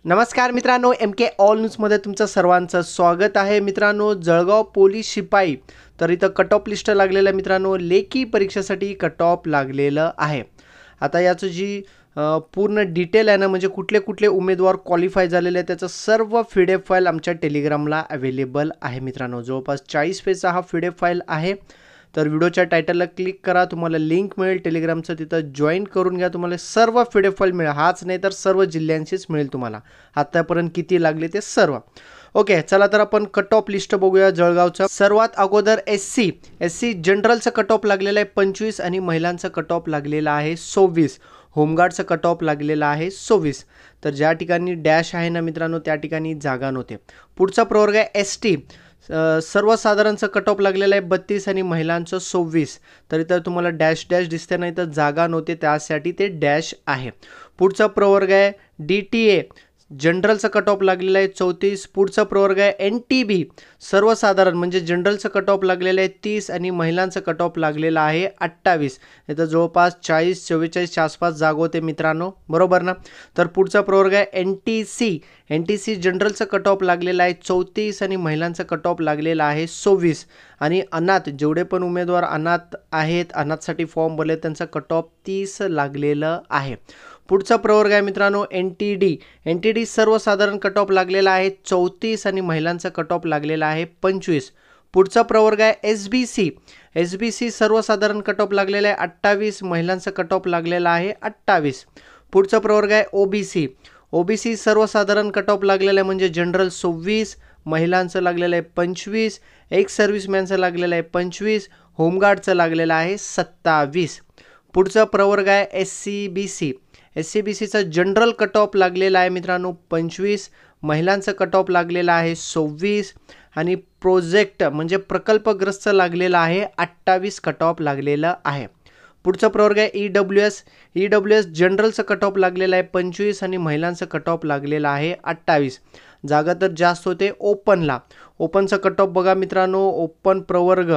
नमस्कार मित्रांनो, MK all न्यूजमध्ये तुमचं सर्वांचं स्वागत आहे. मित्रांनो, जळगाव पोलीस शिपाई तर इथं कट ऑफ लिस्ट लागलेलं आहे. मित्रांनो, लेखी परीक्षेसाठी कट ऑफ लागलेलं आहे. आता याचं जी पूर्ण डिटेल आहे ना, म्हणजे कुठले कुठले उमेदवार क्वालिफाय झालेले आहेत त्याचं सर्व PDF फाईल आमच्या टेलिग्रामला अवेलेबल आहे. मित्रांनो, जवळपास 40 पेजचा हा PDF फाईल आहे. तर व्हिडिओच्या टायटलला क्लिक करा, तुम्हाला लिंक मिळेल टेलिग्रामचं, तिथं जॉईन करून घ्या. तुम्हाला सर्व PDF फाईल मिळेल. हाच नाही तर सर्व जिल्ह्यांचीच मिळेल तुम्हाला. आतापर्यंत किती लागले ते सर्व. ओके, चला तर आपण कट ऑफ लिस्ट बघूया जळगावचं. सर्वात अगोदर SC जनरलचं कट ऑफ लागलेलं आहे 25 आणि महिलांचं कट ऑफ लागलेलं आहे 26. होमगार्डचं कट ऑफ लागलेलं आहे 26. तर ज्या ठिकाणी डॅश आहे ना मित्रांनो, त्या ठिकाणी जागा नव्हते. पुढचा प्रवर्ग आहे ST. सर्वसाधारणचं कट ऑफ लागलेलं आहे 32 आणि महिलांचं 26. तर इथं तुम्हाला डॅश डॅश दिसते नाही, तर जागा नव्हते त्यासाठी ते डॅश आहे. पुढचा प्रवर्ग आहे DTA. जनरलचं कट ऑफ लागलेलं आहे 34. पुढचा प्रवर्ग आहे NTB. सर्वसाधारण म्हणजे जनरलचं कट ऑफ लागलेलं आहे 30 आणि महिलांचं कट ऑफ लागलेलं आहे 28. इथं जवळपास 40-44च्या आसपास जागा होते मित्रांनो, बरोबर ना. तर पुढचा प्रवर्ग आहे NTC. जनरलचं कट ऑफ लागलेलं आहे 34 आणि महिलांचं कट ऑफ लागलेलं आहे 26. आणि अनाथ, जेवढे पण उमेदवार अनाथ आहेत, अनाथसाठी फॉर्म भरले, त्यांचा कट ऑफ 30 लागलेलं आहे. पुढचा प्रवर्ग आहे मित्रांनो NTD. सर्वसाधारण कट ऑफ लागलेला आहे 34 आणि महिलांचा कट ऑफ लागलेला आहे 25. पुढचा प्रवर्ग आहे SBC. सर्वसाधारण कट ऑफ लागलेला आहे 28, महिलांचा कट ऑफ लागलेला आहे 28. पुढचा प्रवर्ग आहे OBC. सर्वसाधारण कट ऑफ लागलेला आहे म्हणजे जनरल 26, महिलांचं लागलेलं आहे 25, एक्स सर्व्हिसमॅनचं लागलेलं आहे 25, होमगार्डचं लागलेलं आहे 27. पुढचा प्रवर्ग आहे SCBCचा जनरल कट ऑफ लागलेला आहे मित्रांनो 25, महिलांचं कट ऑफ लागलेलं आहे 26 आणि प्रोजेक्ट म्हणजे प्रकल्पग्रस्त लागलेला आहे 28 कट ऑफ लागलेलं आहे. पुढचा प्रवर्ग आहे EWS. जनरलचं कट ऑफ लागलेलं आहे 25 आणि महिलांचं कट ऑफ लागलेलं आहे 28. जागा तर जास्त होते ओपनचं कट ऑफ बघा मित्रांनो. ओपन प्रवर्ग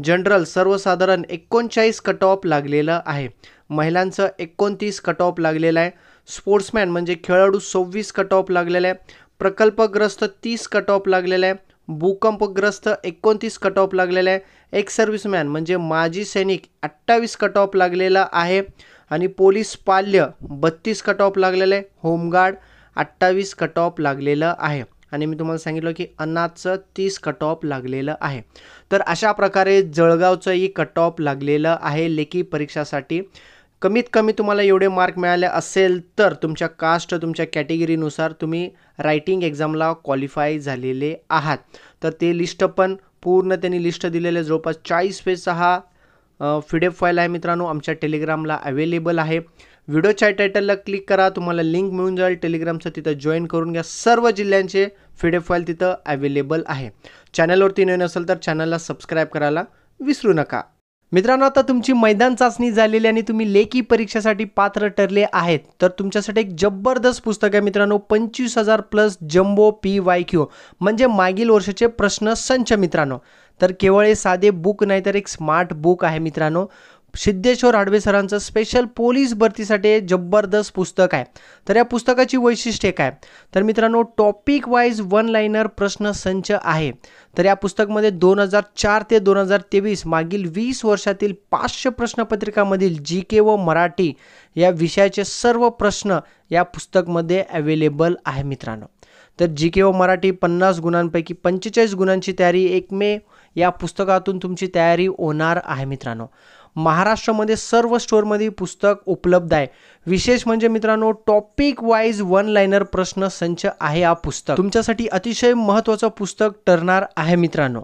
जनरल सर्वसाधारण 39 कट ऑफ लागलेलं आहे. महिलांचं 29 कट ऑफ लागलेलं आहे. स्पोर्ट्समॅन म्हणजे खेळाडू 26 कट ऑफ लागलेलं आहे. प्रकल्पग्रस्त 30 कट ऑफ लागलेलं आहे. भूकंपग्रस्त 29 कट ऑफ लागलेलं आहे. एक्स सर्व्हिसमॅन म्हणजे माजी सैनिक 28 कट ऑफ लागलेला आहे. आणि पोलीस पाल्य 32 कट ऑफ लागलेलं आहे. होमगार्ड 28 कट ऑफ लागलेलं आहे. आणि मी तुम्हाला सांगितलं की अनाथचं 30 कट ऑफ लागलेलं आहे. तर अशा प्रकारे जळगावचंही कट ऑफ लागलेलं आहे लेखी परीक्षासाठी. कमीत कमी तुम्हाला एवढे मार्क मिळाले असेल तर तुमच्या कास्ट, तुमच्या कॅटेगरीनुसार तुम्ही रायटिंग एक्झामला क्वालिफाय झालेले आहात. तर ते लिस्ट पण पूर्ण त्यांनी लिस्ट दिलेले जवळपास 40 पेजचा हा PDF फाईल आहे मित्रांनो, आमच्या टेलिग्रामला अवेलेबल आहे. व्हिडिओच्या टायटलला क्लिक करा, तुम्हाला लिंक मिळून जाईल टेलिग्रामचं, तिथं जॉईन करून घ्या. सर्व जिल्ह्यांचे PDF फाईल तिथं अवेलेबल आहे. चॅनलवरती नवीन असेल तर चॅनलला सबस्क्राईब करायला विसरू नका. मित्रांनो, आता तुमची मैदान चाचणी झालेली आणि तुम्ही लेखी परीक्षेसाठी पात्र ठरले आहेत, तर तुमच्यासाठी एक जबरदस्त पुस्तक आहे मित्रांनो. 25,000 प्लस जम्बो PYQ म्हणजे मागील वर्षाचे प्रश्न संच मित्रांनो. तर केवळ हे साधे बुक नाही तर एक स्मार्ट बुक आहे मित्रांनो. सिद्धेश्वर हाडवे सरांचं स्पेशल पोलीस भरतीसाठी जबरदस्त पुस्तक आहे. तर या पुस्तकाची वैशिष्ट्ये काय, तर मित्रांनो टॉपिक वाईज वन लाइनर प्रश्न संच आहे. तर या पुस्तकामध्ये 2004 ते 2023 मागील 20 वर्षातील 500 प्रश्नपत्रिकामधील GK व मराठी या विषयाचे सर्व प्रश्न या पुस्तकामध्ये अवेलेबल आहे मित्रांनो. तर GK व मराठी 50 गुणांपैकी 45 गुणांची तयारी 1 मे या पुस्तकातून तुमची तयारी होणार आहे मित्रांनो. महाराष्ट्रामध्ये सर्व स्टोअरमध्ये पुस्तक उपलब्ध आहे. विशेष म्हणजे मित्रांनो टॉपिक वाईज वन लाइनर प्रश्न संच आहे. हा पुस्तक तुमच्यासाठी अतिशय महत्त्वाचं पुस्तक ठरणार आहे मित्रांनो.